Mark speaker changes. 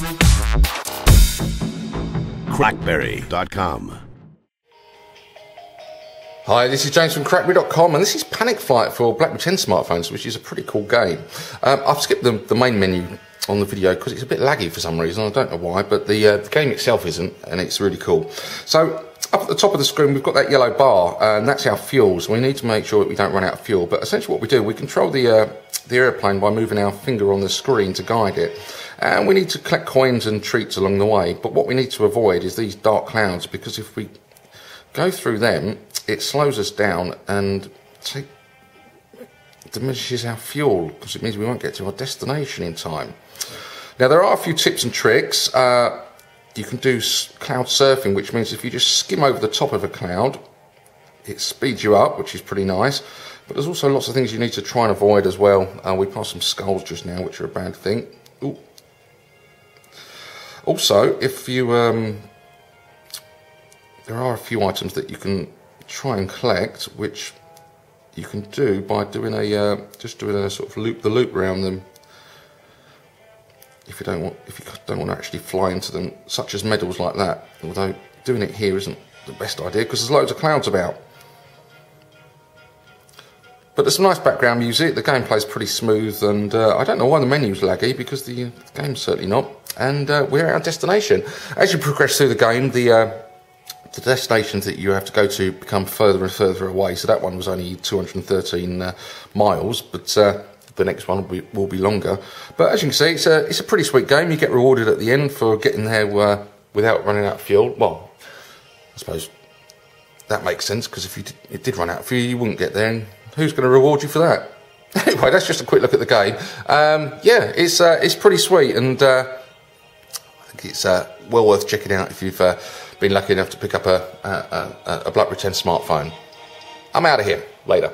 Speaker 1: CrackBerry.com.
Speaker 2: Hi, this is James from CrackBerry.com, and this is Panic Flight for BlackBerry 10 smartphones, which is a pretty cool game. I've skipped the main menu on the video because it's a bit laggy for some reason. I don't know why, but the game itself isn't, and it's really cool. So up at the top of the screen, we've got that yellow bar, and that's our fuel. So we need to make sure that we don't run out of fuel. But essentially, what we do, we control the airplane by moving our finger on the screen to guide it. And we need to collect coins and treats along the way. But what we need to avoid is these dark clouds, because if we go through them, it slows us down and diminishes our fuel, because it means we won't get to our destination in time. Now, there are a few tips and tricks. You can do cloud surfing, which means if you just skim over the top of a cloud, it speeds you up, which is pretty nice. But there's also lots of things you need to try and avoid as well. We passed some skulls just now, which are a bad thing. Ooh. Also, if you there are a few items that you can try and collect, which you can do by doing just doing a sort of loop the loop around them. If you don't want to actually fly into them, such as medals like that. Although doing it here isn't the best idea because there's loads of clouds about. But there's some nice background music. The gameplay's pretty smooth, and I don't know why the menu's laggy, because the game's certainly not. And we're at our destination. As you progress through the game, the destinations that you have to go to become further and further away. So that one was only 213 miles, but the next one will be longer. But as you can see, it's a pretty sweet game. You get rewarded at the end for getting there without running out of fuel. Well, I suppose that makes sense, because if it did run out of fuel, you wouldn't get there, and who's going to reward you for that? Anyway, that's just a quick look at the game. Yeah, it's pretty sweet, and I think it's well worth checking out if you've been lucky enough to pick up a BlackBerry 10 smartphone. I'm out of here. Later.